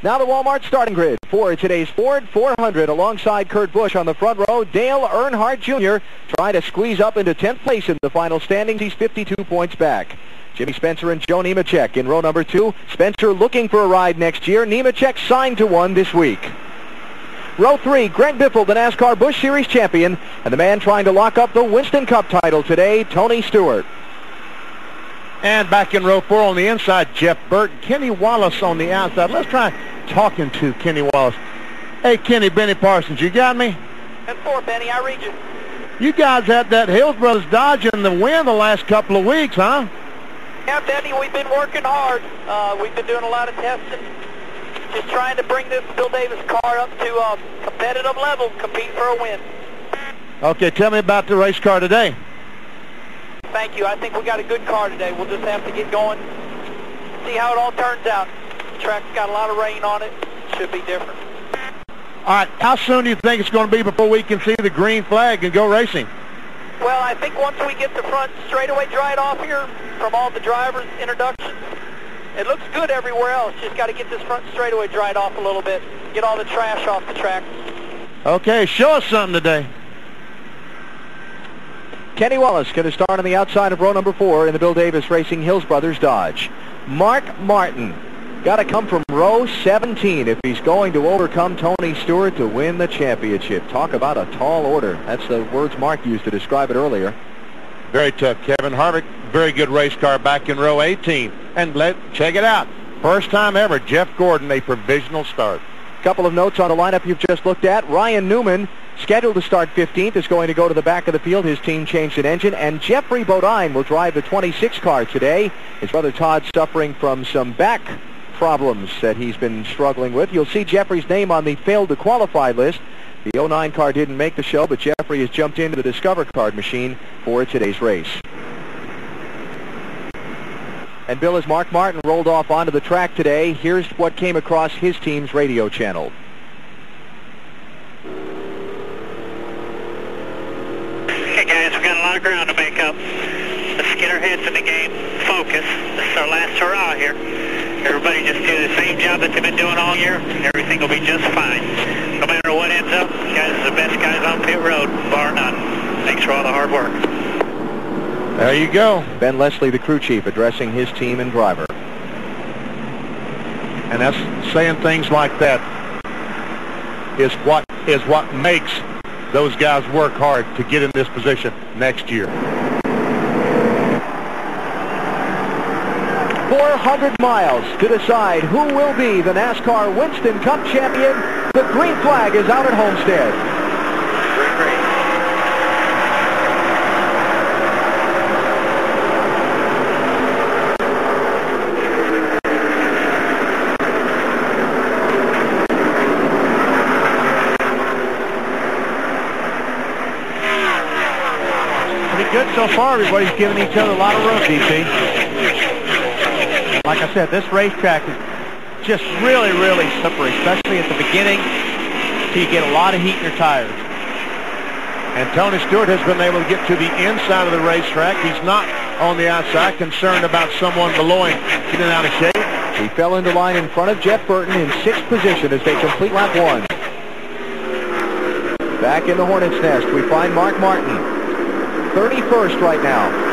Now the Walmart starting grid for today's Ford 400 alongside Kurt Busch on the front row. Dale Earnhardt Jr. trying to squeeze up into 10th place in the final standings. He's 52 points back. Jimmy Spencer and Joe Nemechek in row number 2. Spencer looking for a ride next year. Nemechek signed to one this week. Row 3, Greg Biffle, the NASCAR Busch Series champion, and the man trying to lock up the Winston Cup title today, Tony Stewart. And back in row 4 on the inside, Jeff Burton. Kenny Wallace on the outside. Let's try talking to Kenny Wallace. Hey, Kenny, Benny Parsons, you got me? 10-4, Benny, I read you. You guys had that Hills Brothers Dodge in the win the last couple of weeks, huh? Yeah, Benny, we've been working hard. We've been doing a lot of testing. Just trying to bring this Bill Davis car up to a competitive level, compete for a win. Okay, tell me about the race car today. Thank you. I think we got a good car today. We'll just have to get going, see how it all turns out. The track's got a lot of rain on it. Should be different. All right, how soon do you think it's going to be before we can see the green flag and go racing? Well, I think once we get the front straightaway dried off here from all the drivers' introductions, it looks good everywhere else. Just got to get this front straightaway dried off a little bit, get all the trash off the track. Okay, show us something today. Kenny Wallace going to start on the outside of row number 4 in the Bill Davis Racing Hills Brothers Dodge. Mark Martin got to come from row 17 if he's going to overcome Tony Stewart to win the championship. Talk about a tall order. That's the words Mark used to describe it earlier. Very tough. Kevin Harvick, very good race car back in row 18. And check it out. First time ever, Jeff Gordon, a provisional start. Couple of notes on the lineup you've just looked at. Ryan Newman, scheduled to start 15th, is going to go to the back of the field. His team changed an engine. And Jeffrey Bodine will drive the 26 car today. His brother Todd suffering from some back problems that he's been struggling with. You'll see Jeffrey's name on the failed to qualify list. The 09 car didn't make the show, but Jeffrey has jumped into the Discover Card machine for today's race. And Bill, as Mark Martin rolled off onto the track today, here's what came across his team's radio channel. Hey guys, we've got a lot of ground to make up. Let's get our heads in the game, focus. This is our last hurrah here. Everybody just do the same job that they've been doing all year. Everything will be just fine. No matter what ends up, guys are the best guys on pit road, bar none. Thanks for all the hard work. There you go. Ben Leslie, the crew chief, addressing his team and driver. And that's saying things like that is what makes those guys work hard to get in this position next year. 400 miles to decide who will be the NASCAR Winston Cup champion. The green flag is out at Homestead. Great. Pretty good so far. Everybody's giving each other a lot of room, DC. Like I said, this racetrack is just really, really slippery, especially at the beginning, so you get a lot of heat in your tires. And Tony Stewart has been able to get to the inside of the racetrack. He's not on the outside, concerned about someone below him getting out of shape. He fell into line in front of Jeff Burton in 6th position as they complete lap 1. Back in the Hornet's Nest, we find Mark Martin, 31st right now.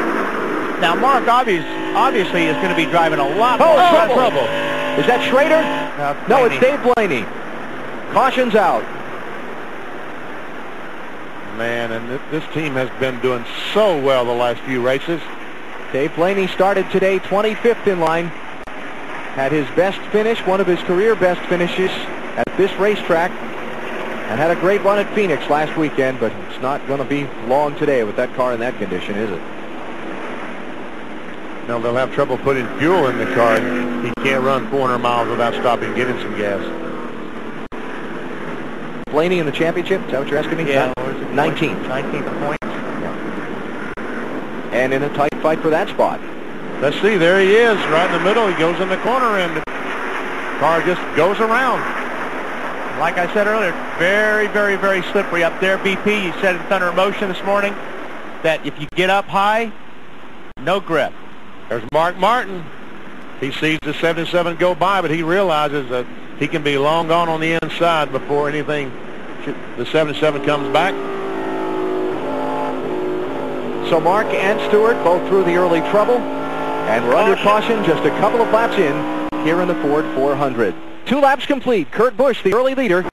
Now, Mark obviously is going to be driving a lot more trouble. Is that Schrader? No, it's Dave Blaney. Caution's out. Man, and this team has been doing so well the last few races. Dave Blaney started today 25th in line. Had his best finish, one of his career best finishes at this racetrack. And had a great run at Phoenix last weekend, but it's not going to be long today with that car in that condition, is it? Now they'll have trouble putting fuel in the car. He can't run 400 miles without stopping and getting some gas. Blaney in the championship? Is that what you're asking me? Yeah. 19th. 19th points. Yeah. And in a tight fight for that spot. Let's see. There he is, right in the middle. He goes in the corner, and the car just goes around. Like I said earlier, very, very, very slippery up there. BP, you said in Thunder in Motion this morning that if you get up high, no grip. There's Mark Martin. He sees the 77 go by, but he realizes that he can be long gone on the inside before anything, the 77 comes back. So Mark and Stewart both through the early trouble, and we're under caution just a couple of laps in here in the Ford 400. 2 laps complete. Kurt Busch, the early leader.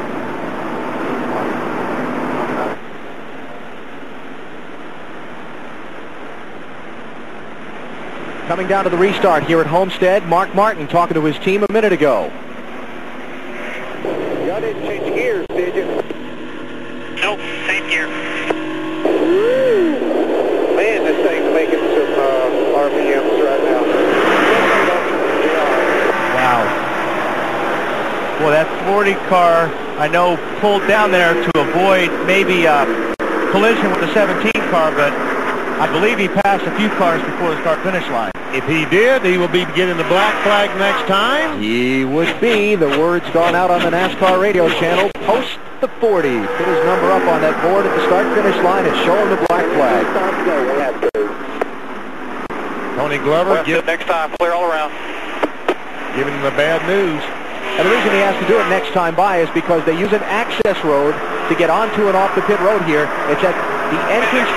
Coming down to the restart here at Homestead, Mark Martin talking to his team a minute ago. Y'all didn't change gears, did you? Nope, same gear. Man, this thing's making some RPMs right now. Wow. Well, that 40 car, I know, pulled down there to avoid maybe a collision with the 17 car, but I believe he passed a few cars before the start-finish line. If he did, he will be getting the black flag next time. He would be. The word's gone out on the NASCAR radio channel. Post the 40. Put his number up on that board at the start-finish line and show him the black flag. Tony Glover next time, clear all around. giving him the bad news. And the reason he has to do it next time by is because they use an access road to get onto and off the pit road here. It's at the entrance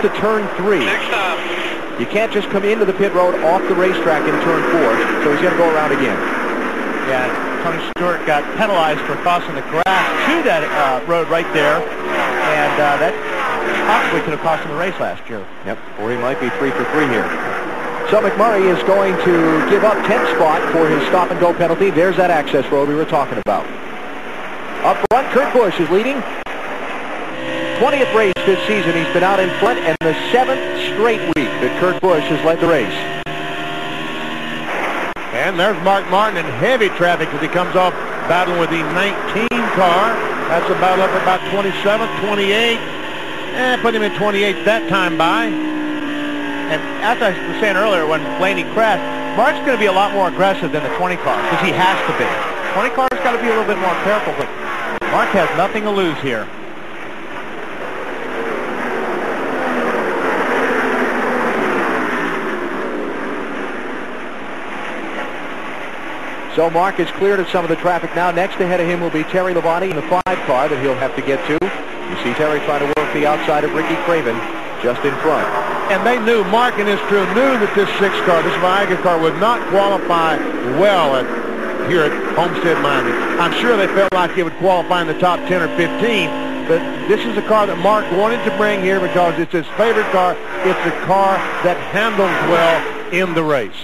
to turn 3. Next time. You can't just come into the pit road off the racetrack in turn 4, so he's going to go around again. Yeah, Tony Stewart got penalized for crossing the grass to that road right there, and that possibly could have cost him the race last year. Yep, or he might be 3 for 3 here. So McMurray is going to give up 10th spot for his stop-and-go penalty. There's that access road we were talking about. Up front, Kurt Busch is leading. 20th race this season. He's been out in front, and the 7th straight week that Kurt Busch has led the race. And there's Mark Martin in heavy traffic as he comes off battling with the 19 car. That's about up about 27th, 28th. And put him in 28th that time by. And as I was saying earlier, when Blaney crashed, Mark's going to be a lot more aggressive than the 20 car because he has to be. 20 car's got to be a little bit more careful, but Mark has nothing to lose here. So Mark is cleared of some of the traffic now. Next ahead of him will be Terry Labonte in the 5 car that he'll have to get to. You see Terry trying to work the outside of Ricky Craven just in front. And they knew, Mark and his crew knew that this 6 car, this Viagra car, would not qualify well here at Homestead Miami. I'm sure they felt like it would qualify in the top 10 or 15, but this is a car that Mark wanted to bring here because it's his favorite car. It's a car that handles well in the race.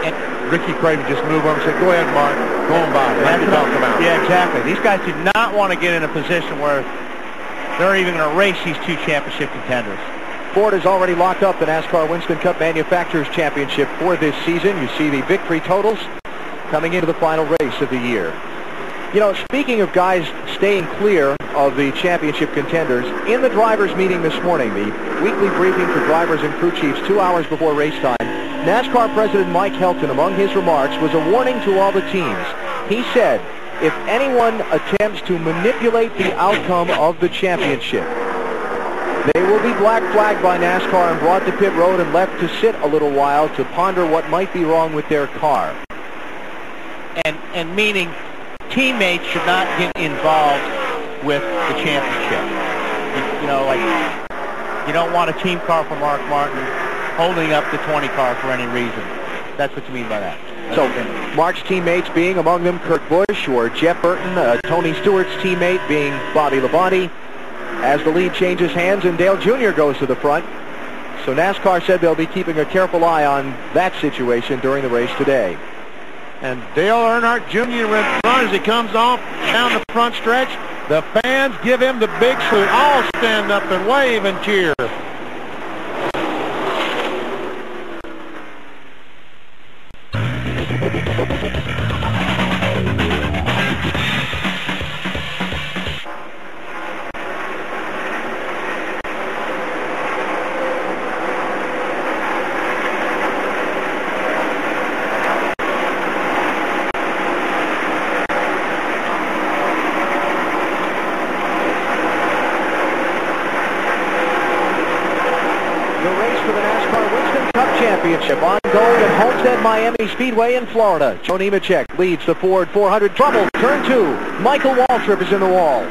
And Ricky Craven just moved on and said, go ahead, Mark, go on by. That's what I'm talking about. Yeah, exactly. These guys do not want to get in a position where they're even going to race these 2 championship contenders. Ford has already locked up the NASCAR Winston Cup Manufacturers Championship for this season. You see the victory totals coming into the final race of the year. You know, speaking of guys staying clear of the championship contenders, in the drivers' meeting this morning, the weekly briefing for drivers and crew chiefs 2 hours before race time, NASCAR President Mike Helton, among his remarks, was a warning to all the teams. He said, if anyone attempts to manipulate the outcome of the championship, they will be black flagged by NASCAR and brought to pit road and left to sit a little while to ponder what might be wrong with their car. And meaning teammates should not get involved with the championship. You know, like, you don't want a team car for Mark Martin holding up the 20 car for any reason. That's what you mean by that. So Mark's teammates being among them Kurt Busch or Jeff Burton, Tony Stewart's teammate being Bobby Labonte. As the lead changes hands and Dale Jr. goes to the front. So NASCAR said they'll be keeping a careful eye on that situation during the race today. And Dale Earnhardt Jr. in front as he comes off down the front stretch. The fans give him the big salute. All stand up and wave and cheer. gold at Homestead Miami Speedway in Florida. Joe Nemechek leads the Ford 400. Trouble, turn 2. Michael Waltrick is in the wall.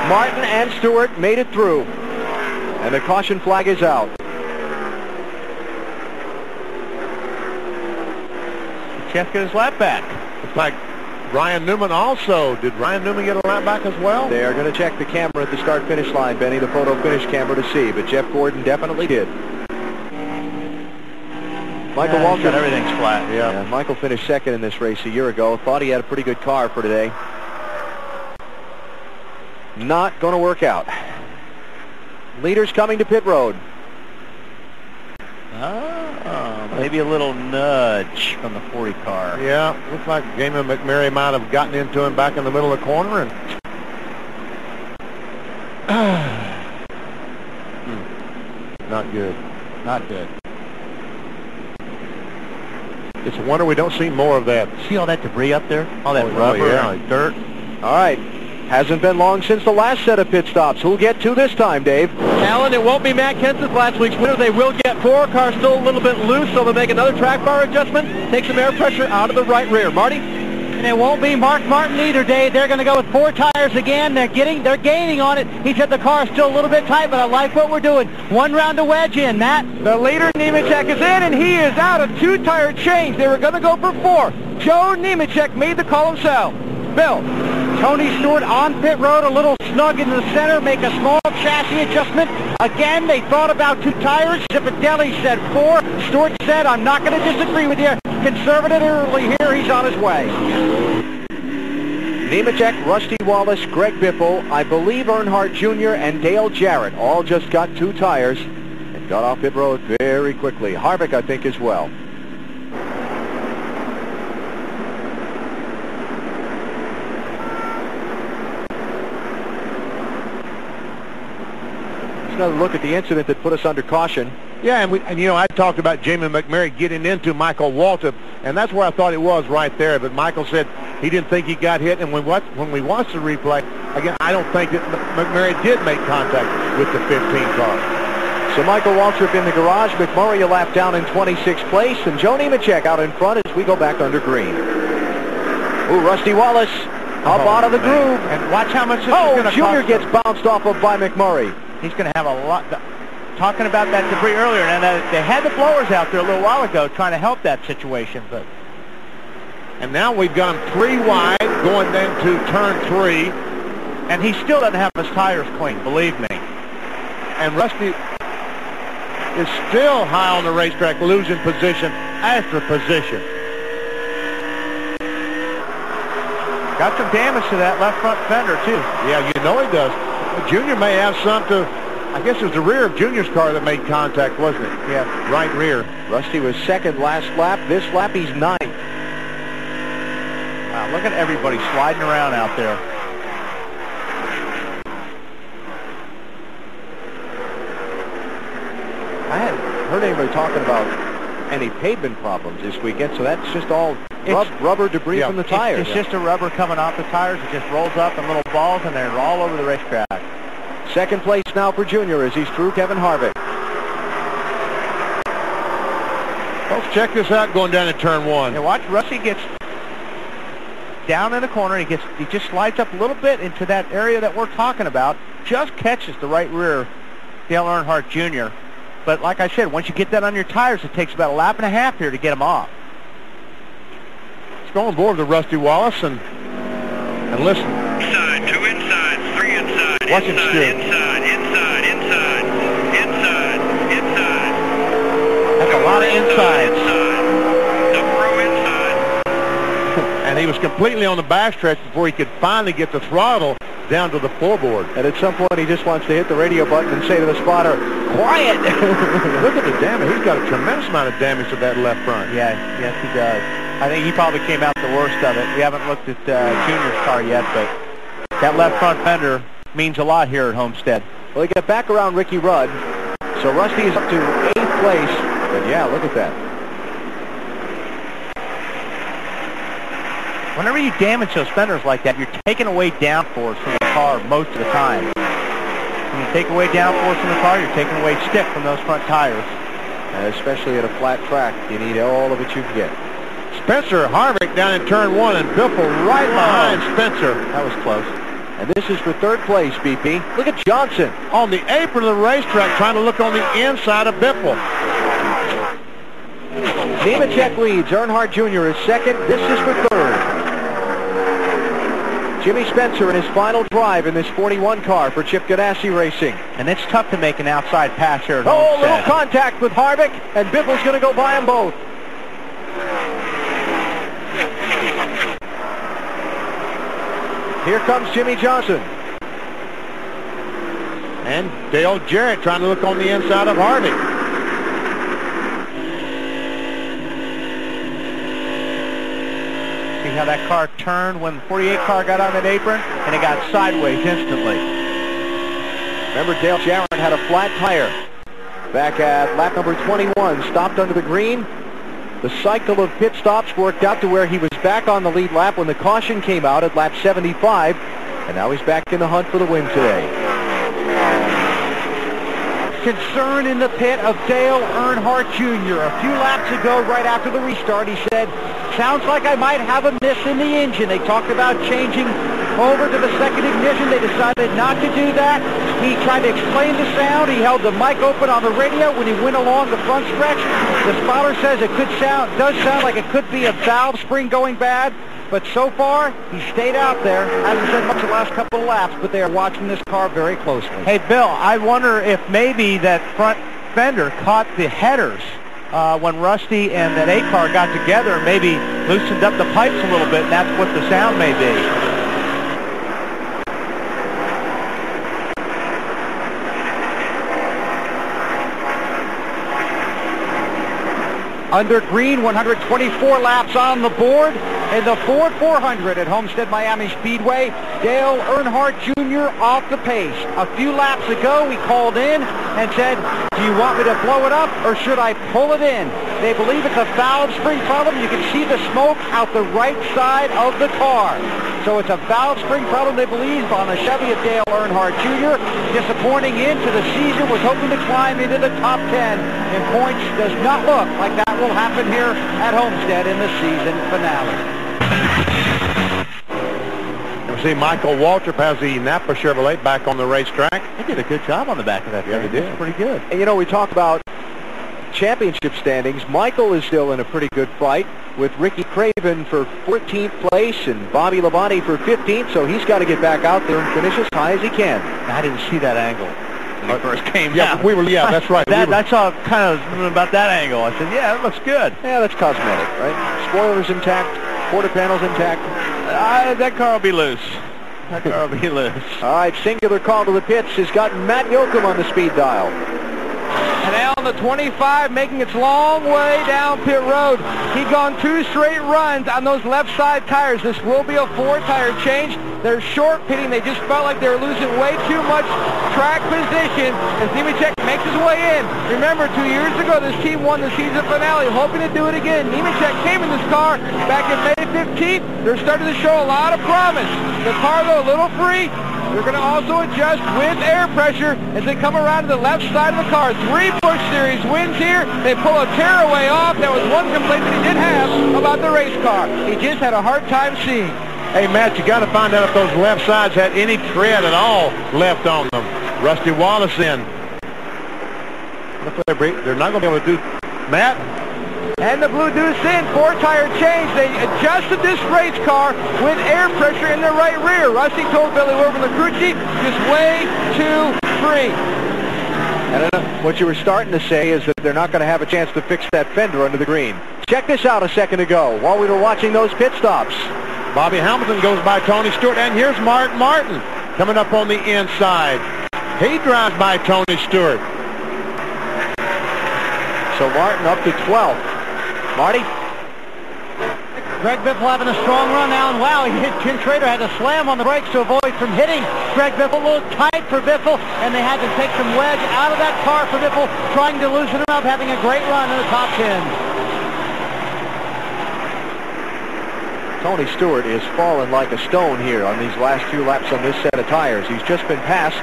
Martin and Stewart made it through. And the caution flag is out. Jeff got his lap back. Looks like Ryan Newman also. Did Ryan Newman get a lap back as well? They are going to check the camera at the start-finish line, Benny, the photo finish camera to see, but Jeff Gordon definitely did. Michael Waltrick. Everything's flat. Yeah, Michael finished second in this race a year ago. Thought he had a pretty good car for today. Not going to work out. Leaders coming to pit road. Maybe a little nudge from the 40 car. Yeah, looks like Jamie McMurray might have gotten into him back in the middle of the corner. And not good. Not good. It's a wonder we don't see more of that. See all that debris up there? All that rubber and dirt? All right. Hasn't been long since the last set of pit stops. Who'll get 2 this time, Dave? Alan, it won't be Matt Kenseth, last week's winner. They will get 4. Car's still a little bit loose, so they'll make another track bar adjustment. Take some air pressure out of the right rear. Marty? And it won't be Mark Martin either, Dave. They're going to go with 4 tires again. They're gaining on it. He said the car's still a little bit tight, but I like what we're doing. 1 round to wedge in, Matt. The leader, Nemechek, is in, and he is out. A 2-tire change. They were going to go for 4. Joe Nemechek made the call himself. Bill? Tony Stewart on pit road, a little snug in the center, make a small chassis adjustment. Again, they thought about 2 tires. Zipadelli said 4. Stewart said, I'm not going to disagree with you. Conservatively here, he's on his way. Nemechek, Rusty Wallace, Greg Biffle, I believe Earnhardt Jr. and Dale Jarrett all just got 2 tires and got off pit road very quickly. Harvick, I think, as well. Another look at the incident that put us under caution. Yeah, and you know, I talked about Jamie McMurray getting into Michael Waltrick, and that's where I thought it was right there. But Michael said he didn't think he got hit, and when we watched the replay, again, I don't think that McMurray did make contact with the 15 car. So Michael Waltrick in the garage, McMurray a lap down in 26th place, and Joe Nemechek out in front as we go back under green. Ooh, Rusty Wallace up out of the groove. And watch how much this is going to Junior gets bounced off of by McMurray. He's going to have a lot. Talking about that debris earlier, and they had the blowers out there a little while ago trying to help that situation. But and now we've got him 3 wide going then to turn 3. And he still doesn't have his tires clean, believe me. And Rusty is still high on the racetrack, losing position after position. Got some damage to that left front fender, too. Yeah, you know he does. Junior may have some to, I guess it was the rear of Junior's car that made contact, wasn't it? Yeah, right rear. Rusty was second last lap. This lap, he's 9th. Wow, look at everybody sliding around out there. I hadn't heard anybody talking about any pavement problems this weekend, so that's just all rubber debris from the tires. It's just a rubber coming off the tires. It just rolls up in little balls, and they're all over the racetrack. Second place now for Junior as he's through Kevin Harvick. Folks, check this out going down to turn 1. Yeah, watch Rusty gets down in the corner. He just slides up a little bit into that area that we're talking about. Just catches the right rear Dale Earnhardt Jr. But like I said, once you get that on your tires, it takes about a lap and a half here to get them off. Let's go on board with Rusty Wallace and listen. Inside, 2 inside, 3 inside. Watch him steer. Inside. That's a lot of inside. Double row inside. And he was completely on the backstretch before he could finally get the throttle down to the floorboard. And at some point, he just wants to hit the radio button and say to the spotter, quiet! Look at the damage. He's got a tremendous amount of damage to that left front. Yeah, yes, he does. I think he probably came out the worst of it. We haven't looked at Junior's car yet, but that left front fender means a lot here at Homestead. Well, he got back around Ricky Rudd, so Rusty is up to 8th place. But yeah, look at that. Whenever you damage those fenders like that, you're taking away downforce from the car most of the time. When you take away downforce from the car, you're taking away stick from those front tires. Especially at a flat track, you need all of it you can get. Spencer Harvick down in turn 1, and Biffle right behind Spencer. That was close. And this is for third place, BP. Look at Johnson. On the apron of the racetrack, trying to look on the inside of Biffle. Nemechek leads. Earnhardt Jr. is second. This is for third. Jimmy Spencer in his final drive in this 41 car for Chip Ganassi Racing. And it's tough to make an outside pass here at Oh, Homestead. little contact with Harvick, and Biffle's going to go by them both. Here comes Jimmy Johnson. And Dale Jarrett trying to look on the inside of Harvick. See how that car turned when the 48 car got on that apron, and it got sideways instantly. Remember, Dale Jarrett had a flat tire back at lap number 21, stopped under the green. The cycle of pit stops worked out to where he was back on the lead lap when the caution came out at lap 75, and now he's back in the hunt for the win today. Concern in the pit of Dale Earnhardt Jr. A few laps ago, right after the restart, he said, sounds like I might have a miss in the engine. They talked about changing over to the second ignition. They decided not to do that. He tried to explain the sound. He held the mic open on the radio when he went along the front stretch. The spotter says it does sound like it could be a valve spring going bad. But so far, he stayed out there. Hasn't said much the last couple of laps, but they are watching this car very closely. Hey, Bill, I wonder if maybe that front fender caught the headers when Rusty and that 8 car got together and maybe loosened up the pipes a little bit, and that's what the sound may be. Under green, 124 laps on the board. In the Ford 400 at Homestead Miami Speedway, Dale Earnhardt Jr. off the pace. A few laps ago, we called in and said, do you want me to blow it up or should I pull it in? They believe it's a valve spring problem. You can see the smoke out the right side of the car. So it's a valve spring problem, they believe, on a Chevy of Dale Earnhardt Jr. Disappointing into the season, was hoping to climb into the top 10 in points. Does not look like that will happen here at Homestead in the season finale. See, Michael Waltrick has the Napa Chevrolet back on the racetrack. They did a good job on the back of that. Yeah, they did. That's pretty good. And, you know, we talk about championship standings. Michael is still in a pretty good fight with Ricky Craven for 14th place and Bobby Labonte for 15th, so he's got to get back out there and finish as high as he can. I didn't see that angle when he first came down. Yeah, that's right. I saw kind of about that angle. I said, yeah, it looks good. Yeah, that's cosmetic, right? Spoilers intact, quarter panels intact. That car will be loose. That car will be loose. All right, singular call to the pits has got Matt Yoakum on the speed dial. And now on the 25, making its long way down pit road. He'd gone 2 straight runs on those left side tires. This will be a 4-tire change. They're short pitting. They just felt like they were losing way too much track position as Nemechek makes his way in. Remember, 2 years ago, this team won the season finale, hoping to do it again. Nemechek came in this car back in May 15th. They're starting to show a lot of promise. The car, though, a little free. They're going to also adjust with air pressure as they come around to the left side of the car. 3 Busch Series wins here. They pull a tearaway off. That was one complaint that he did have about the race car. He just had a hard time seeing. Hey, Matt, you got to find out if those left sides had any tread at all left on them. Rusty Wallace in. They're not going to be able to do Matt. And the Blue Deuce in, 4-tire change. They adjusted this race car with air pressure in the right rear. Rusty told Billy Wilbur and the crew chief, just way too free. And what you were starting to say is that they're not going to have a chance to fix that fender under the green. Check this out a second ago while we were watching those pit stops. Bobby Hamilton goes by Tony Stewart, and here's Mark Martin coming up on the inside. He drives by Tony Stewart. So Martin up to 12th. Marty? Greg Biffle having a strong run now, and wow, he hit Jim Schrader, had to slam on the brakes to avoid from hitting Greg Biffle. A little tight for Biffle, and they had to take some wedge out of that car for Biffle, trying to loosen him up, having a great run in the top 10. Tony Stewart is falling like a stone here on these last few laps on this set of tires. He's just been passed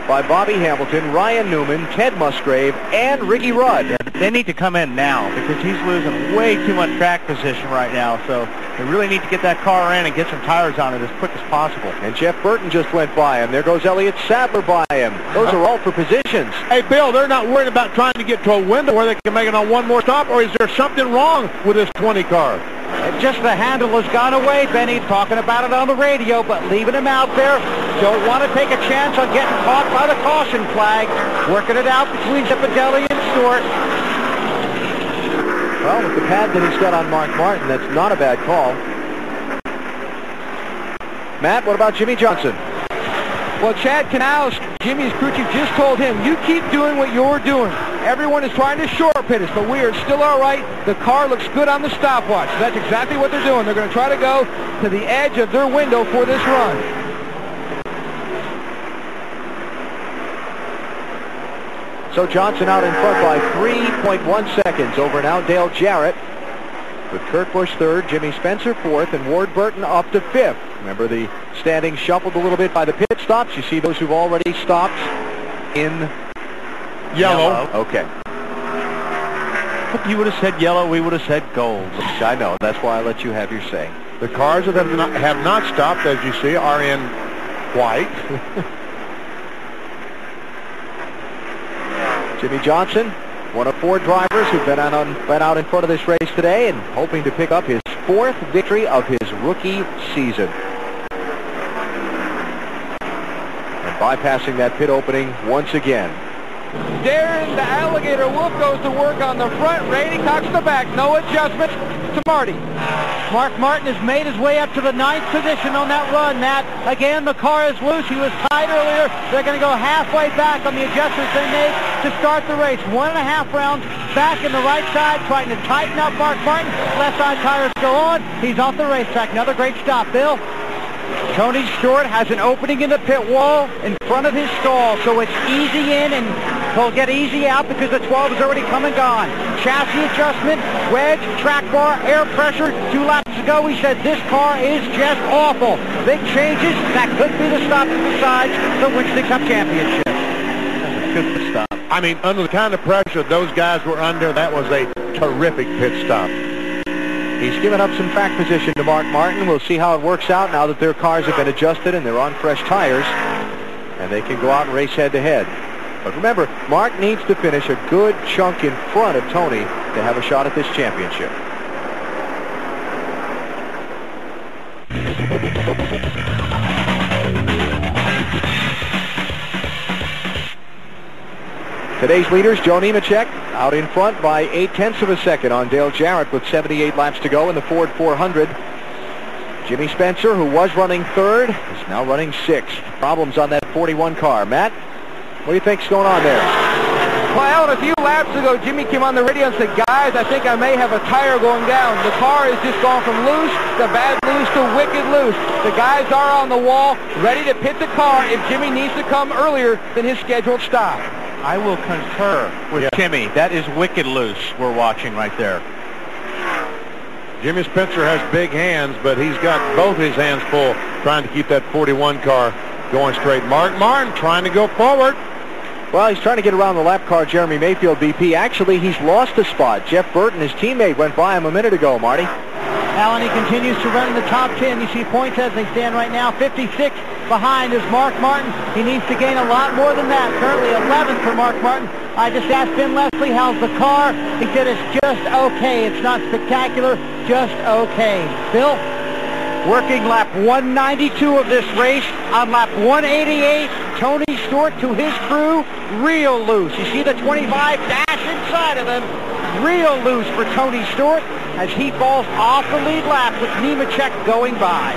by Bobby Hamilton, Ryan Newman, Ted Musgrave, and Ricky Rudd. They need to come in now because he's losing way too much track position right now. So they really need to get that car in and get some tires on it as quick as possible. And Jeff Burton just went by him. There goes Elliott Sadler by him. Those are all for positions. Hey, Bill, they're not worried about trying to get to a window where they can make it on one more stop, or is there something wrong with this 20 car? Just the handle has gone away, Benny, talking about it on the radio, but leaving him out there. Don't want to take a chance on getting caught by the caution flag. Working it out between Zipadelli and Stewart. Well, with the pad that he's got on Mark Martin, that's not a bad call. Matt, what about Jimmy Johnson? Well, Chad Canals, Jimmy's crew chief, just told him, you keep doing what you're doing. Everyone is trying to short pit us, but we are still all right. The car looks good on the stopwatch. So that's exactly what they're doing. They're going to try to go to the edge of their window for this run. So Johnson out in front by 3.1 seconds over now Dale Jarrett, with Kurt Busch third, Jimmy Spencer fourth, and Ward Burton up to fifth. Remember, the standings shuffled a little bit by the pit stops. You see those who've already stopped in Yellow. Okay. If you would have said yellow, we would have said gold. I know. That's why I let you have your say. The cars that have not stopped, as you see, are in white. Jimmy Johnson, one of four drivers who've been out in front of this race today and hoping to pick up his fourth victory of his rookie season. And bypassing that pit opening once again. Darren, the alligator wolf, goes to work on the front. Rady cocks the back. No adjustments to Marty. Mark Martin has made his way up to the 9th position on that run. Matt, again, the car is loose. He was tied earlier. They're going to go halfway back on the adjustments they made to start the race. 1.5 rounds back in the right side, trying to tighten up Mark Martin. Left side tires go on. He's off the racetrack. Another great stop, Bill. Tony Stewart has an opening in the pit wall in front of his stall, so it's easy in and he'll get easy out because the 12 is already come and gone. Chassis adjustment, wedge, track bar, air pressure. 2 laps ago we said this car is just awful. Big changes. That could be the stop besides the Winston Cup Championship. Good stop. I mean, under the kind of pressure those guys were under, that was a terrific pit stop. He's given up some track position to Mark Martin. We'll see how it works out now that their cars have been adjusted and they're on fresh tires. And they can go out and race head-to-head. But remember, Mark needs to finish a good chunk in front of Tony to have a shot at this championship. Today's leaders, Joe Nemechek, out in front by 0.8 of a second on Dale Jarrett with 78 laps to go in the Ford 400. Jimmy Spencer, who was running third, is now running sixth. Problems on that 41 car. Matt, what do you think's going on there? Well, a few laps ago, Jimmy came on the radio and said, guys, I think I may have a tire going down. The car has just gone from loose to bad loose to wicked loose. The guys are on the wall, ready to pit the car if Jimmy needs to come earlier than his scheduled stop. I will concur with Jimmy. That is wicked loose we're watching right there. Jimmy Spencer has big hands, but he's got both his hands full trying to keep that 41 car going straight. Mark Martin trying to go forward. Well, he's trying to get around the lap car, Jeremy Mayfield, BP. Actually, he's lost a spot. Jeff Burton, his teammate, went by him a minute ago, Marty. Allen, he continues to run in the top 10. You see points as they stand right now. 56 behind is Mark Martin. He needs to gain a lot more than that. Currently 11th for Mark Martin. I just asked Ben Leslie, how's the car? He said it's just okay. It's not spectacular, just okay. Bill? Working lap 192 of this race. On lap 188, Tony Stewart to his crew, real loose. You see the 25 dash inside of him. Real loose for Tony Stewart as he falls off the lead lap with Nemechek going by.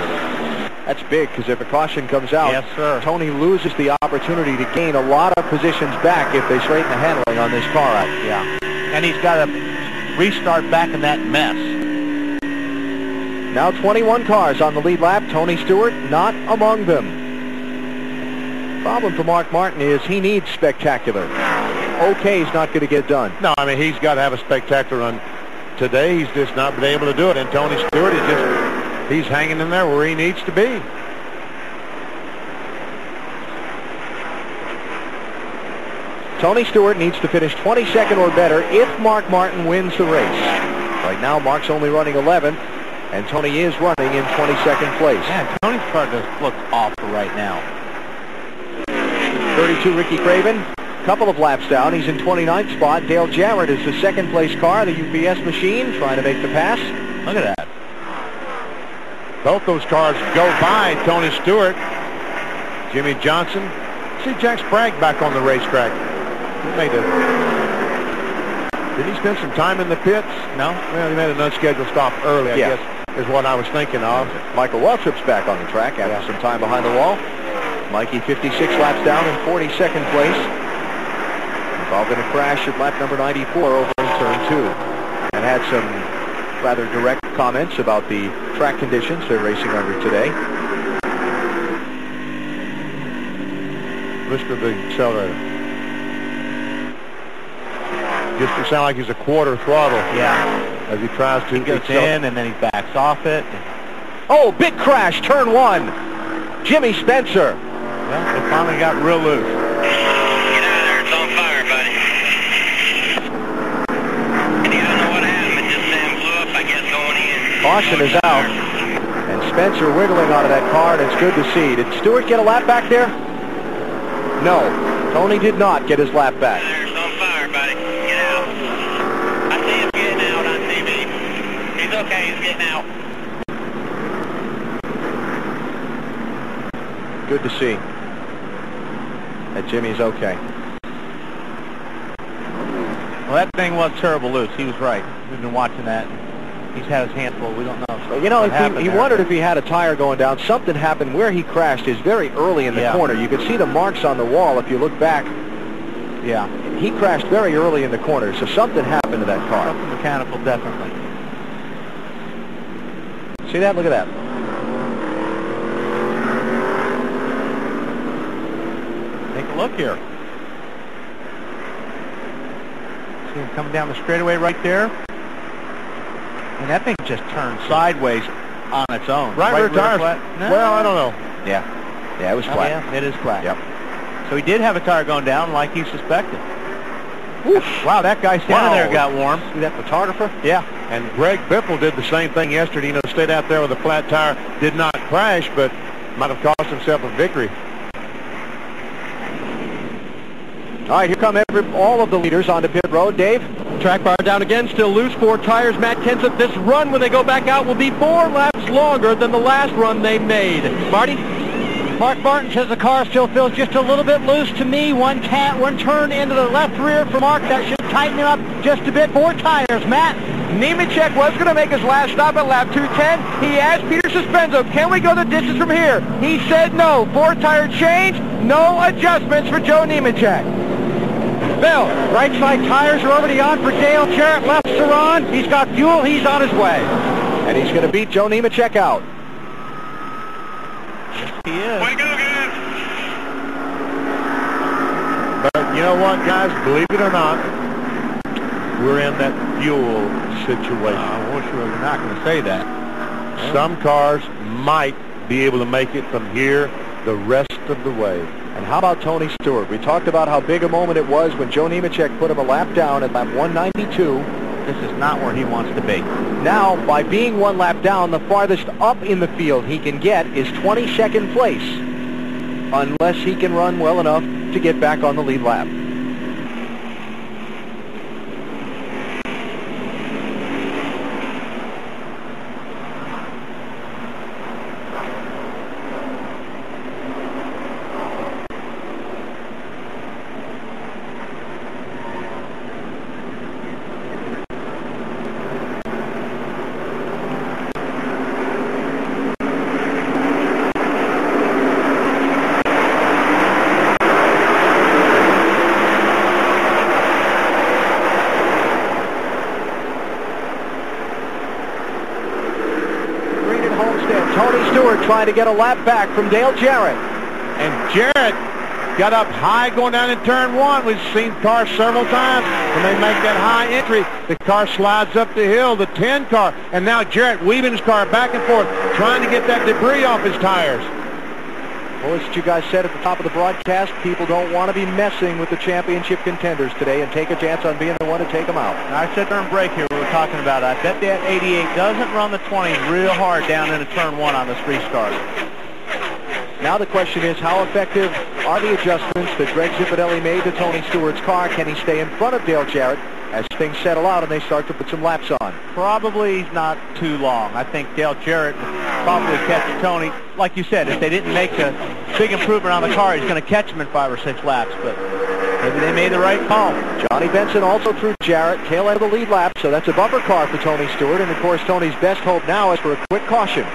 That's big because if a caution comes out, yes, sir, Tony loses the opportunity to gain a lot of positions back if they straighten the handling on this car out. Yeah, and he's got to restart back in that mess. Now 21 cars on the lead lap. Tony Stewart not among them. Problem for Mark Martin is he needs spectacular. Okay, he's not going to get done. No, I mean, he's got to have a spectacular run. Today, he's just not been able to do it. And Tony Stewart is just, he's hanging in there where he needs to be. Tony Stewart needs to finish 22nd or better if Mark Martin wins the race. Right now, Mark's only running 11th, and Tony is running in 22nd place. Yeah, Tony's car just looks awful right now. 32, Ricky Craven. Couple of laps down. He's in 29th spot. Dale Jarrett is the second place car, the UPS machine, trying to make the pass. Look at that. Both those cars go by Tony Stewart. Jimmy Johnson. See Jack Sprague back on the racetrack. Did he spend some time in the pits? No. Well, he made an unscheduled stop early, I guess, is what I was thinking of. Michael Waltrick's back on the track after some time behind the wall. Mikey 56 laps down in 42nd place. Involved in a crash at lap number 94 over in turn 2. And had some rather direct comments about the track conditions they're racing under today. Listen to the accelerator. Just to sound like he's a quarter throttle. Yeah. As he tries to. He goes in and then he backs off it. Oh, big crash, turn 1. Jimmy Spencer. Well, they finally got real loose. Get out of there, it's on fire, buddy. And I don't know what happened, it just blew up, I guess, going in. Caution is out. And Spencer wiggling out of that car, and it's good to see. Did Stewart get a lap back there? No. Tony did not get his lap back. It's on fire, buddy. Get out. I see him getting out on TV. He's okay, he's getting out. Good to see that Jimmy's okay. Well, that thing was terrible loose. He was right. We've been watching that. He's had his hands full. We don't know. Well, you know, he wondered if he had a tire going down. Something happened where he crashed is very early in the corner. You can see the marks on the wall if you look back. Yeah. He crashed very early in the corner, so something happened to that car. Something mechanical, definitely. See that? Look at that. Take a look here. See him coming down the straightaway right there. And that thing just turned sideways on its own. Right rear tires. No. Well, I don't know. Yeah. Yeah, it was flat. Yeah, it is flat. Yep. So he did have a tire going down like he suspected. Oof. Wow, that guy standing there got warm. See that photographer? Yeah. And Greg Biffle did the same thing yesterday. You know, stayed out there with a flat tire, did not crash, but might have cost himself a victory. All right, here come all of the leaders onto pit road. Dave? Track bar down again, still loose, 4 tires. Matt Kenseth, this run when they go back out will be 4 laps longer than the last run they made. Marty? Mark Martin says the car still feels just a little bit loose to me. One turn into the left rear for Mark. That should tighten him up just a bit. 4 tires. Matt? Nemechek was going to make his last stop at lap 210. He asked Peter Suspenzo, can we go the distance from here? He said no. 4 tire change, no adjustments for Joe Nemechek. Bill, right side tires are already on for Dale Jarrett. Lefts are on. He's got fuel. He's on his way. And he's going to beat Joe Nemechek out. He is. Way to go, guys. But you know what, guys? Believe it or not, we're in that fuel situation. I wish we were not going to say that. Some cars might be able to make it from here the rest of the way. And how about Tony Stewart? We talked about how big a moment it was when Joe Nemechek put him a lap down at lap 192. This is not where he wants to be. Now, by being 1 lap down, the farthest up in the field he can get is 22nd place, unless he can run well enough to get back on the lead lap. Tony Stewart trying to get a lap back from Dale Jarrett. And Jarrett got up high going down in turn 1. We've seen cars several times. When they make that high entry, the car slides up the hill, the 10 car. And now Jarrett weaving his car back and forth, trying to get that debris off his tires. Well, as you guys said at the top of the broadcast, people don't want to be messing with the championship contenders today and take a chance on being the one to take them out. Now, I said during break here, we were talking about, I bet that 88 doesn't run the 20 real hard down into turn 1 on this restart. Now the question is, how effective are the adjustments that Greg Zipadelli made to Tony Stewart's car? Can he stay in front of Dale Jarrett as things settle out and they start to put some laps on? Probably not too long. I think Dale Jarrett will probably catch Tony. Like you said, if they didn't make a big improvement on the car, he's going to catch him in 5 or 6 laps, but maybe they made the right call. Johnny Benson also threw Jarrett, tail end of the lead lap, so that's a bumper car for Tony Stewart, and of course Tony's best hope now is for a quick caution.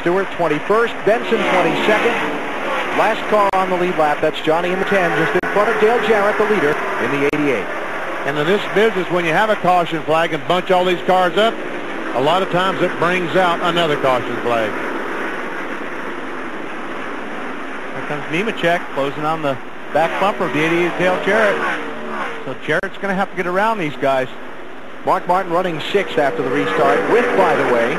Stewart 21st, Benson 22nd. Last car on the lead lap, that's Johnny in the 10, just in front of Dale Jarrett, the leader, in the 88. And in this business, when you have a caution flag and bunch all these cars up, a lot of times it brings out another caution flag. Here comes Nemechek closing on the back bumper of the 88 Dale Jarrett. So Jarrett's going to have to get around these guys. Mark Martin running 6th after the restart with, by the way,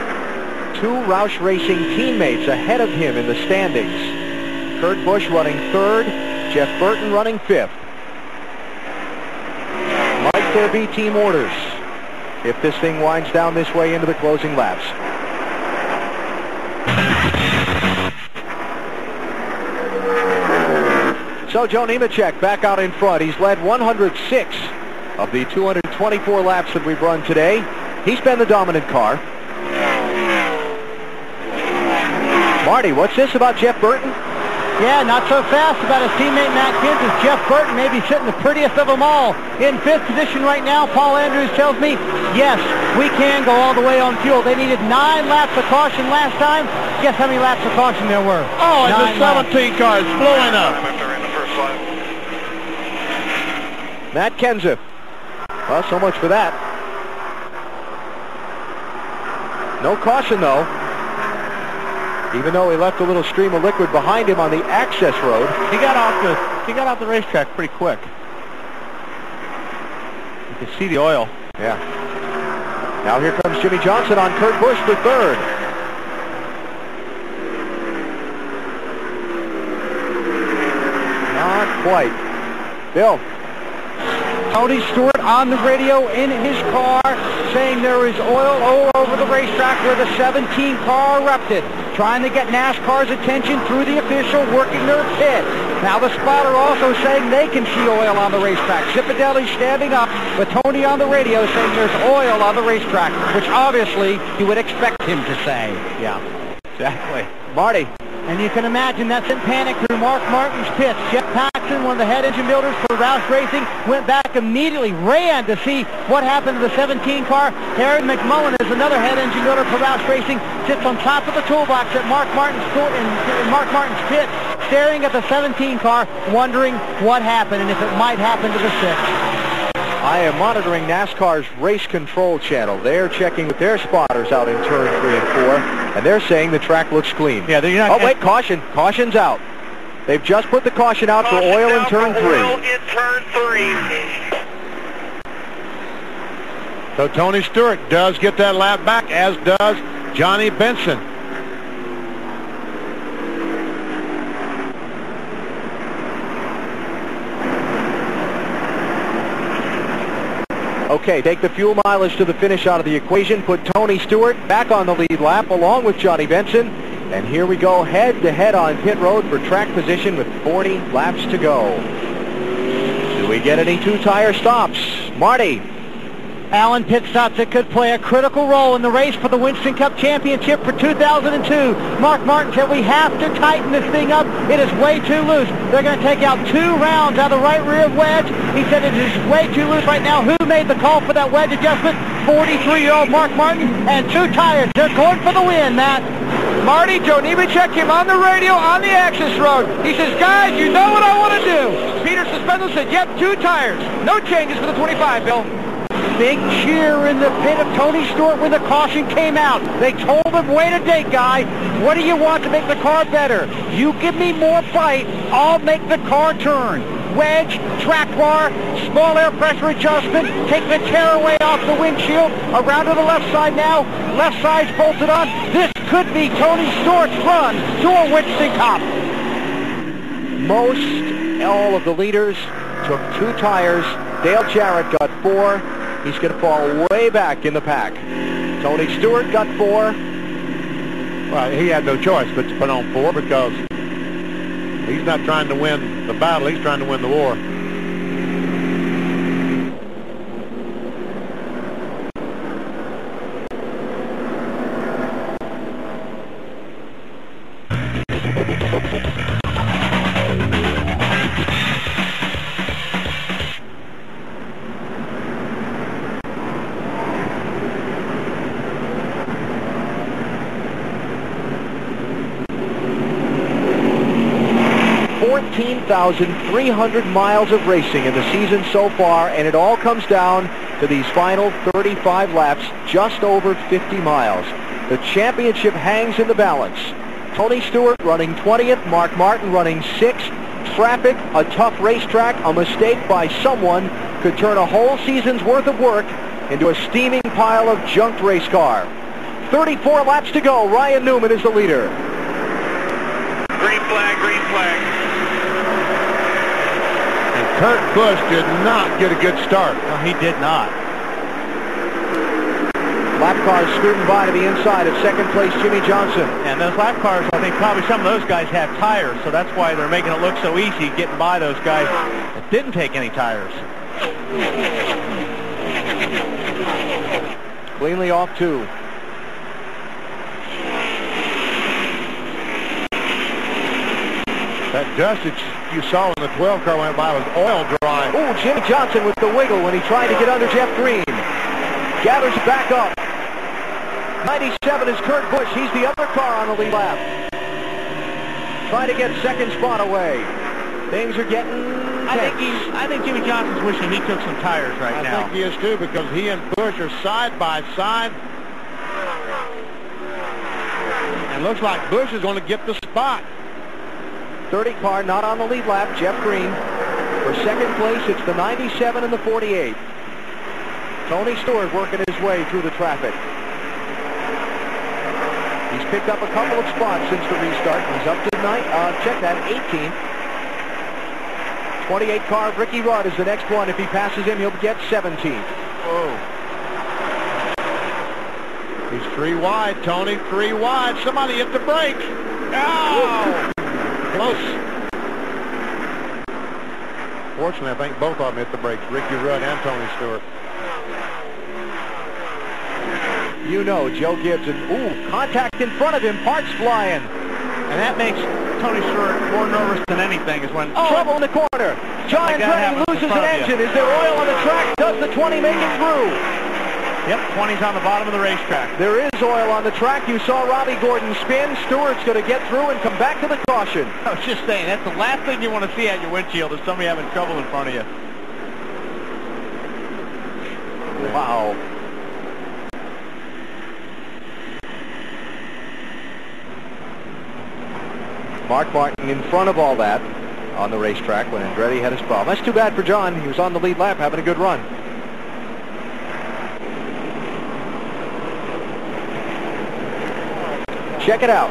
2 Roush Racing teammates ahead of him in the standings. Kurt Busch running 3rd, Jeff Burton running 5th. Might there be team orders if this thing winds down this way into the closing laps? So Joe Nemechek back out in front. He's led 106 of the 224 laps that we've run today. He's been the dominant car. Marty, what's this about Jeff Burton? Yeah, not so fast about his teammate Matt Kenseth. Jeff Burton may be sitting the prettiest of them all. In 5th position right now, Paul Andrews tells me, yes, we can go all the way on fuel. They needed 9 laps of caution last time. Guess how many laps of caution there were? Oh, it's a 17 car. It's blowing up. Matt Kenseth. Well, so much for that. No caution, though. Even though he left a little stream of liquid behind him on the access road. He got off the racetrack pretty quick. You can see the oil. Yeah. Now here comes Jimmy Johnson on Kurt Busch for 3rd. Not quite. Bill. Tony Stewart on the radio in his car saying there is oil all over the racetrack where the 17 car erupted. Trying to get NASCAR's attention through the official working their pit. Now the spotter also saying they can see oil on the racetrack. Zipadelli standing up with Tony on the radio saying there's oil on the racetrack, which obviously you would expect him to say. Yeah, exactly. Marty. And you can imagine that sent panic through Mark Martin's pits. Jeff Paxton, one of the head engine builders for Roush Racing, went back immediately, ran to see what happened to the 17 car. Harry McMullen is another head engine builder for Roush Racing, sits on top of the toolbox at Mark Martin's pit, staring at the 17 car, wondering what happened and if it might happen to the 6. I am monitoring NASCAR's race control channel. They're checking with their spotters out in turn 3 and 4, and they're saying the track looks clean. Yeah, you're not. Oh, wait, caution. Caution's out. They've just put the caution out for oil in turn 3. Oil in turn 3. So Tony Stewart does get that lap back, as does Johnny Benson. Okay, take the fuel mileage to the finish out of the equation. Put Tony Stewart back on the lead lap along with Johnny Benson. And here we go head-to-head on pit road for track position with 40 laps to go. Do we get any 2-tire stops? Marty. Allen, pit stops that could play a critical role in the race for the Winston Cup Championship for 2002. Mark Martin said we have to tighten this thing up. It is way too loose. They're going to take out 2 rounds out of the right rear wedge. He said it is way too loose right now. Who made the call for that wedge adjustment? 43-year-old Mark Martin, and 2 tires. They're going for the win, Matt. Marty, Joe Nemechek came on the radio on the access road. He says, guys, you know what I want to do. Peter Suspendel said, yep, 2 tires. No changes for the 25, Bill. Big cheer in the pit of Tony Stewart when the caution came out. They told him, wait a day, guy. What do you want to make the car better? You give me more fight, I'll make the car turn. wedge, track bar, small air pressure adjustment, take the tearaway off the windshield, around to the left side now, left side's bolted on. This could be Tony Stewart's run to a Winston Cup. Most all of the leaders took 2 tires. Dale Jarrett got 4. He's going to fall way back in the pack. Tony Stewart got 4. Well, he had no choice but to put on 4 because he's not trying to win the battle. He's trying to win the war. $14,300 miles of racing in the season so far, and it all comes down to these final 35 laps, just over 50 miles. The championship hangs in the balance. Tony Stewart running 20th, Mark Martin running 6th. Traffic, a tough racetrack, a mistake by someone could turn a whole season's worth of work into a steaming pile of junked race car. 34 laps to go. Ryan Newman is the leader. Green flag, green flag. Kurt Busch did not get a good start. No, he did not. Lap cars scooting by to the inside of second place Jimmy Johnson. And those lap cars, I think probably some of those guys have tires, so that's why they're making it look so easy getting by those guys that didn't take any tires. Cleanly off 2. That dust that you saw when the 12 car went by was oil dry. Oh, Jimmy Johnson with the wiggle when he tried to get under Jeff Green. Gathers back up. 97 is Kurt Busch. He's the other car on the lead lap. Trying to get second spot away. Things are getting tense. I think Jimmy Johnson's wishing he took some tires right now. I think he is too, because he and Busch are side by side. And looks like Busch is going to get the spot. 30 car not on the lead lap. Jeff Green. For second place, it's the 97 and the 48. Tony Stewart working his way through the traffic. He's picked up a couple of spots since the restart. He's up to check that, 18th. 28 car, Ricky Rudd is the next one. If he passes him, he'll get 17th. Whoa. He's 3 wide, Tony, 3 wide. Somebody hit the brake. Oh! Close. Fortunately, I think both of them hit the brakes, Ricky Rudd and Tony Stewart. You know, Joe Gibbs, and contact in front of him, parts flying. And that makes Tony Stewart more nervous than anything is when... Trouble in the corner. John Andretti loses an engine. Is there oil on the track? Does the 20 make it through? Yep, 20's on the bottom of the racetrack. There is oil on the track. You saw Robbie Gordon spin. Stewart's going to get through and come back to the caution. I was just saying, that's the last thing you want to see at your windshield is somebody having trouble in front of you. Wow. Mark Martin in front of all that on the racetrack when Andretti had his problem. That's too bad for John. He was on the lead lap having a good run. Check it out.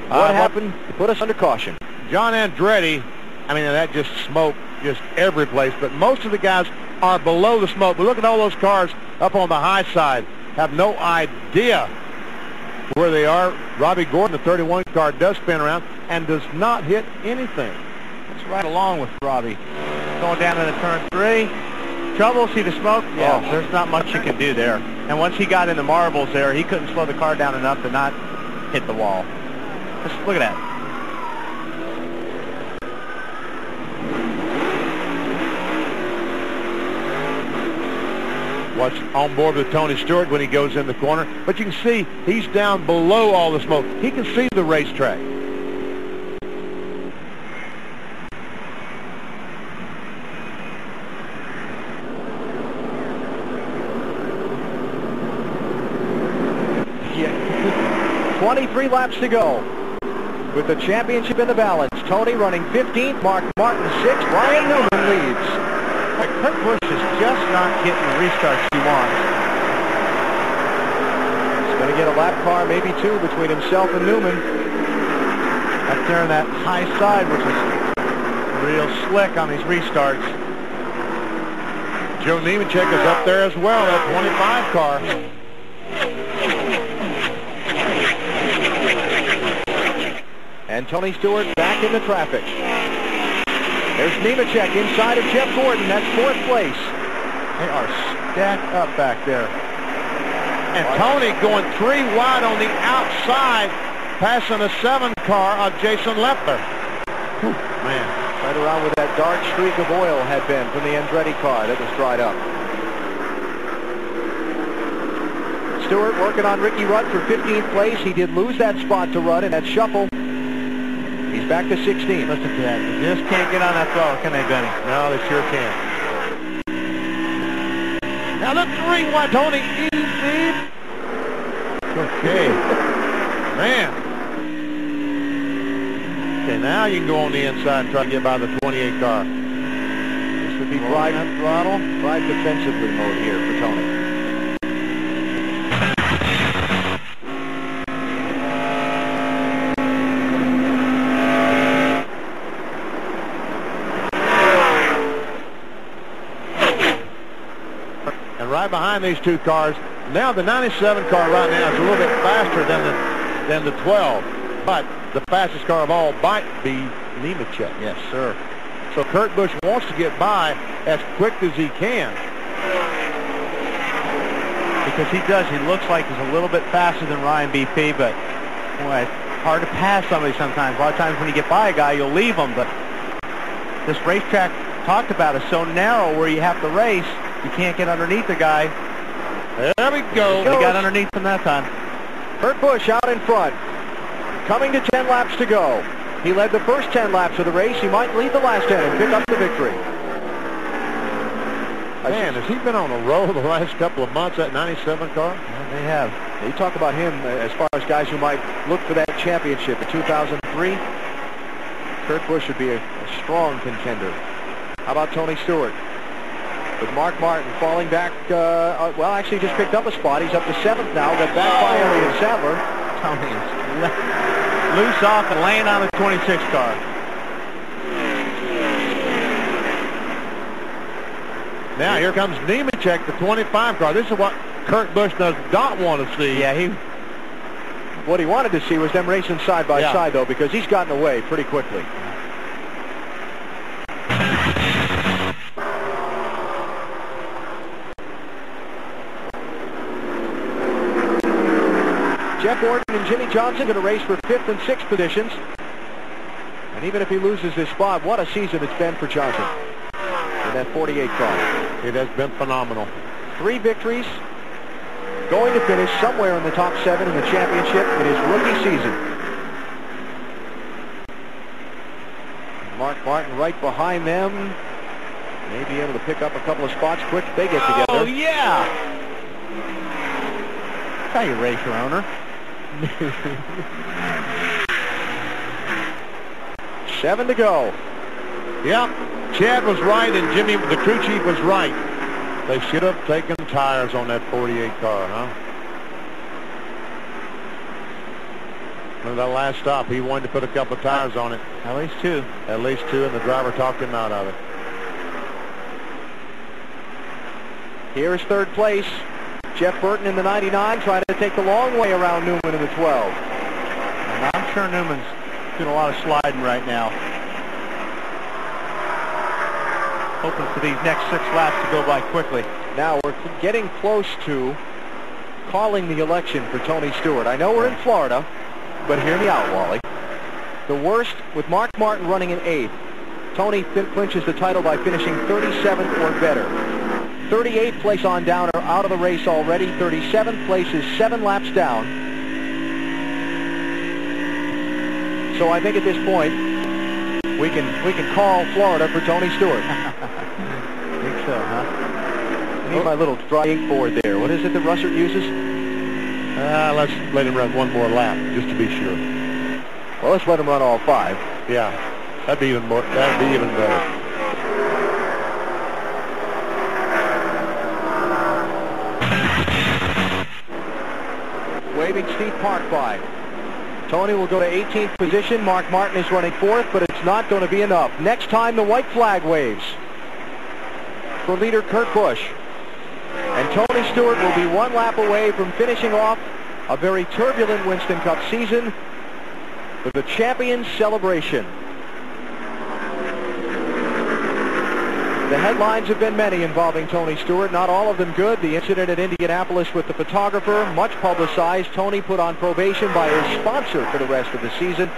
What happened to put us under caution? John Andretti, I mean, that just smoke just every place, but most of the guys are below the smoke. But look at all those cars up on the high side. Have no idea where they are. Robbie Gordon, the 31 car, does spin around and does not hit anything. It's right along with Robbie. Going down into turn 3. Trouble, see the smoke? Yeah, there's not much you can do there. And once he got in the marbles there, he couldn't slow the car down enough to not hit the wall. Just look at that. Watch on board with Tony Stewart when he goes in the corner. But you can see he's down below all the smoke. He can see the racetrack. Yeah. 23 laps to go. with the championship in the balance. Tony running 15th, Mark Martin 6th, Ryan Newman leads. Kurt Busch is just not getting the restarts he wants. He's going to get a lap car, maybe two, between himself and Newman. Up there on that high side, which is real slick on these restarts. Joe Nemechek is up there as well, that 25 car. And Tony Stewart back in the traffic. There's Nemechek inside of Jeff Gordon. That's 4th place. They are stacked up back there. And Tony going 3 wide on the outside, passing a 7 car of Jason Lepler. Man. Right around where that dark streak of oil had been from the Andretti car that was dried up. Stewart working on Ricky Rudd for 15th place. He did lose that spot to Rudd in that shuffle. He's back to 16th. Listen to that. They just can't get on that throw, can they, Benny? No, they sure can't. Now look, 3 wide, Tony. Easy. Okay. Man. Okay, now you can go on the inside and try to get by the 28 car. This would be drive throttle, drive defensively mode here for Tony. And right behind these 2 cars, now the 97 car right now is a little bit faster than the 12, but the fastest car of all might be Nemechek. Yes, sir. So Kurt Busch wants to get by as quick as he can. Because he does. He looks like he's a little bit faster than Ryan BP, but boy, it's hard to pass somebody sometimes. A lot of times when you get by a guy, you'll leave him, but this racetrack talked about is so narrow where you have to race, you can't get underneath the guy. There we go. He got underneath him that time. Kurt Busch out in front. Coming to 10 laps to go. He led the first 10 laps of the race. He might lead the last 10 and pick up the victory. Man, has he been on a roll the last couple of months, that 97 car? Well, they have. You talk about him as far as guys who might look for that championship in 2003. Kurt Busch would be a strong contender. How about Tony Stewart? With Mark Martin falling back, well, actually just picked up a spot. He's up to 7th now. Got back by Elliott Sadler. Tony is loose off and laying on the 26 car. Now here comes Nemechek, the 25 car. This is what Kurt Busch does not want to see. Yeah, what he wanted to see was them racing side by side, though, because he's gotten away pretty quickly. Jeff Gordon and Jimmy Johnson going to race for 5th and 6th positions. And even if he loses this spot, what a season it's been for Johnson in that 48 car. It has been phenomenal. 3 victories, going to finish somewhere in the top 7 in the championship in his rookie season. Mark Martin right behind them. May be able to pick up a couple of spots quick if they get together. Oh, yeah! That's how you race your owner. 7 to go. Yep, Chad was right and Jimmy, the crew chief, was right. They should have taken tires on that 48 car, huh? Remember that last stop, he wanted to put a couple of tires on it. At least 2. At least 2, and the driver talked him out of it. Here's 3rd place. Jeff Burton in the 99 trying to take the long way around Newman in the 12. And I'm sure Newman's doing a lot of sliding right now. Hoping for these next 6 laps to go by quickly. Now we're getting close to calling the election for Tony Stewart. I know we're in Florida, but hear me out, Wally. The worst, with Mark Martin running in 8th, Tony clinches the title by finishing 37th or better. 38th place on down or out of the race already. 37th place is 7 laps down. So I think at this point we can call Florida for Tony Stewart. I think so, huh? I need my little dry ink board there. What is it that Russert uses? Let's let him run one more lap just to be sure. Well, let's let him run all 5. Yeah, that'd be even better. Waving Steve Park by. Tony will go to 18th position. Mark Martin is running 4th, but it's not going to be enough. Next time, the white flag waves for leader Kurt Busch. And Tony Stewart will be 1 lap away from finishing off a very turbulent Winston Cup season with a champion's celebration. The headlines have been many involving Tony Stewart, not all of them good. The incident at Indianapolis with the photographer, much publicized. Tony put on probation by his sponsor for the rest of the season.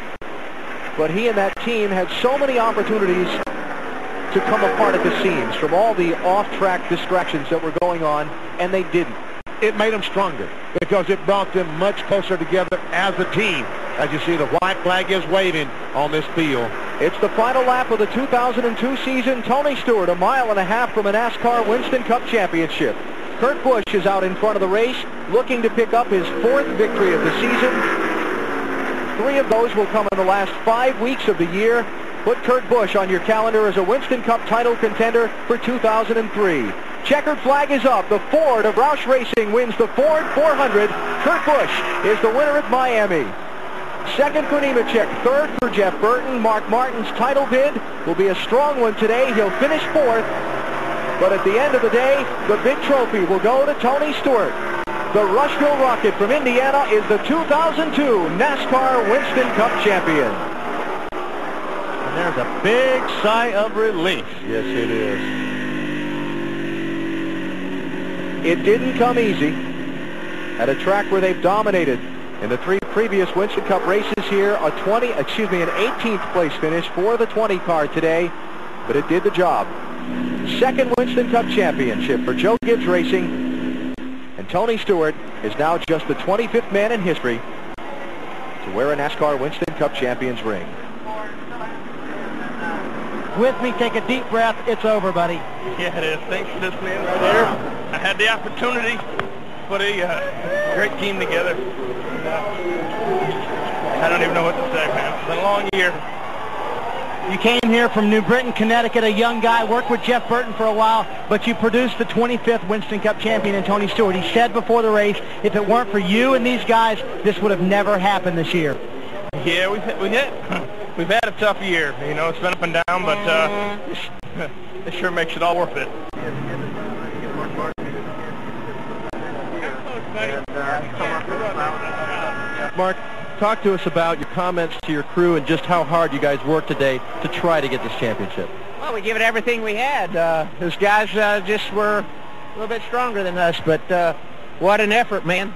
But he and that team had so many opportunities to come apart at the seams from all the off-track distractions that were going on, and they didn't. It made them stronger because it brought them much closer together as a team. As you see, the white flag is waving on this field. It's the final lap of the 2002 season. Tony Stewart, 1.5 miles from a NASCAR Winston Cup championship. Kurt Busch is out in front of the race, looking to pick up his 4th victory of the season. 3 of those will come in the last 5 weeks of the year. Put Kurt Busch on your calendar as a Winston Cup title contender for 2003. Checkered flag is up. The Ford of Roush Racing wins the Ford 400. Kurt Busch is the winner at Miami. 2nd for Nemechek, 3rd for Jeff Burton. Mark Martin's title bid will be a strong one today. He'll finish 4th. But at the end of the day, the big trophy will go to Tony Stewart. The Rushville Rocket from Indiana is the 2002 NASCAR Winston Cup champion. And there's a big sigh of relief. Yes, it is. It didn't come easy at a track where they've dominated. In the 3 previous Winston Cup races here, an 18th place finish for the 20 car today, but it did the job. 2nd Winston Cup championship for Joe Gibbs Racing, and Tony Stewart is now just the 25th man in history to wear a NASCAR Winston Cup champion's ring. With me, take a deep breath. It's over, buddy. Yeah, it is. Thanks for this man right there. I had the opportunity to put a great team together. I don't even know what to say, man. It's been a long year. You came here from New Britain, Connecticut, a young guy, worked with Jeff Burton for a while, but you produced the 25th Winston Cup champion in Tony Stewart. He said before the race, if it weren't for you and these guys, this would have never happened this year. Yeah, we've had a tough year. You know, it's been up and down, but it sure makes it all worth it. Mark, talk to us about your comments to your crew and just how hard you guys worked today to try to get this championship. Well, we give it everything we had. Those guys just were a little bit stronger than us, but what an effort, man.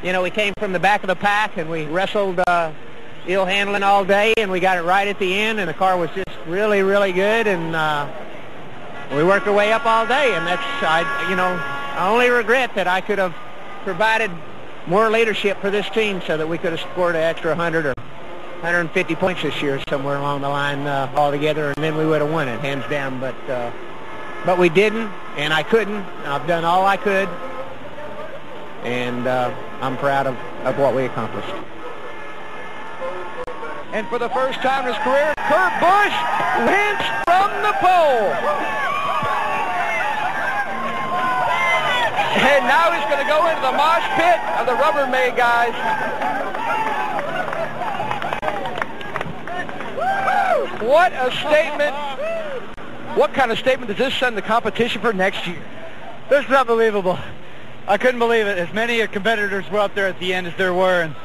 You know, we came from the back of the pack, and we wrestled ill handling all day, and we got it right at the end, and the car was just really, really good, and we worked our way up all day, and I only regret that I could have provided more leadership for this team so that we could have scored an extra 100 or 150 points this year somewhere along the line altogether, and then we would have won it, hands down. But we didn't, and I couldn't. I've done all I could, and I'm proud of what we accomplished. And for the first time in his career, Kurt Busch wins from the pole. And now he's going to go into the mosh pit of the Rubbermaid guys. What a statement. What kind of statement does this send the competition for next year? This is unbelievable. I couldn't believe it. As many competitors were up there at the end as there were, and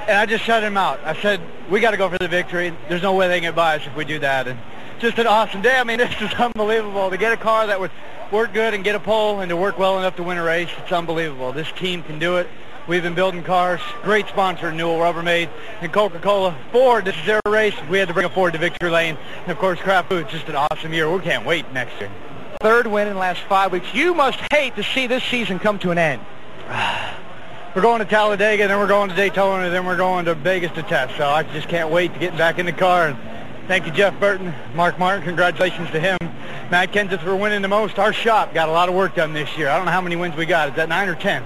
I just shut him out. I said, we got to go for the victory. There's no way they can get by us if we do that. And just an awesome day. I mean, this is unbelievable. To get a car that would work good and get a pole and to work well enough to win a race, it's unbelievable. This team can do it. We've been building cars. Great sponsor, Newell Rubbermaid and Coca-Cola. Ford, this is their race. We had to bring a Ford to victory lane. And, of course, Kraft Foods, just an awesome year. We can't wait next year. Third win in the last 5 weeks. You must hate to see this season come to an end. We're going to Talladega, then we're going to Daytona, then we're going to Vegas to test. So I just can't wait to get back in the car. And thank you, Jeff Burton, Mark Martin. Congratulations to him. Matt Kenseth for winning the most. Our shop got a lot of work done this year. I don't know how many wins we got. Is that 9 or 10?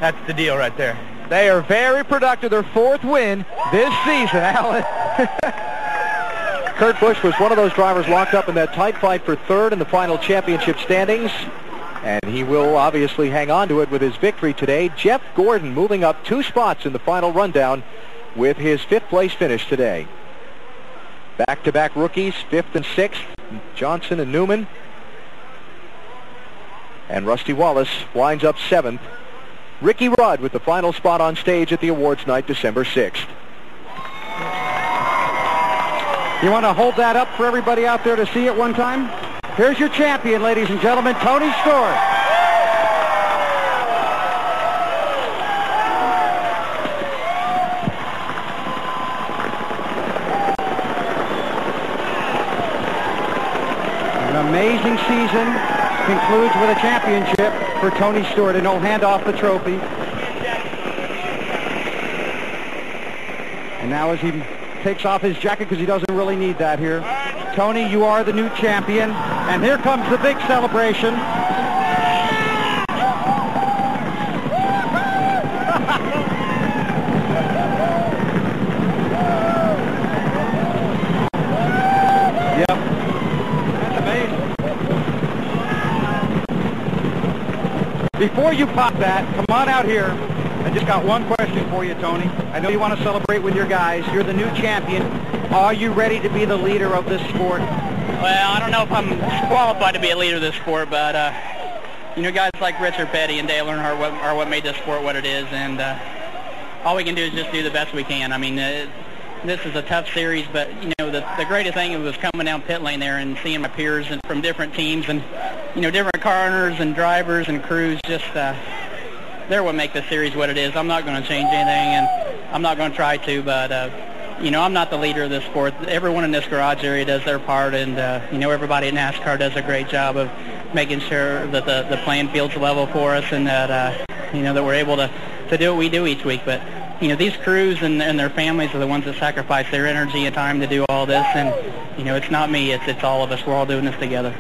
That's the deal right there. They are very productive. Their 4th win this season, Alan. Kurt Busch was one of those drivers locked up in that tight fight for 3rd in the final championship standings, and he will obviously hang on to it with his victory today. Jeff Gordon moving up 2 spots in the final rundown with his 5th place finish today. Back-to-back rookies, 5th and 6th, Johnson and Newman. And Rusty Wallace winds up 7th. Ricky Rudd with the final spot on stage at the awards night, December 6th. You want to hold that up for everybody out there to see it one time? Here's your champion, ladies and gentlemen, Tony Stewart. An amazing season concludes with a championship for Tony Stewart, and he'll hand off the trophy. And now as he takes off his jacket, because he doesn't really need that here. Tony, you are the new champion, and here comes the big celebration. Yep. That's amazing. Before you pop that, come on out here. I just got one question for you, Tony. I know you want to celebrate with your guys. You're the new champion. Are you ready to be the leader of this sport? Well, I don't know if I'm qualified to be a leader of this sport, but, you know, guys like Richard Petty and Dale Earnhardt are what made this sport what it is, and all we can do is just do the best we can. I mean, this is a tough series, but, you know, the greatest thing was coming down pit lane there and seeing my peers and from different teams and, you know, different car owners and drivers and crews just they're what make the series what it is. I'm not going to change anything, and I'm not going to try to, but, you know, I'm not the leader of this sport. Everyone in this garage area does their part, and, you know, everybody at NASCAR does a great job of making sure that the playing field's level for us and that, you know, that we're able to do what we do each week. But, you know, these crews and their families are the ones that sacrifice their energy and time to do all this, and, you know, it's not me, it's all of us. We're all doing this together.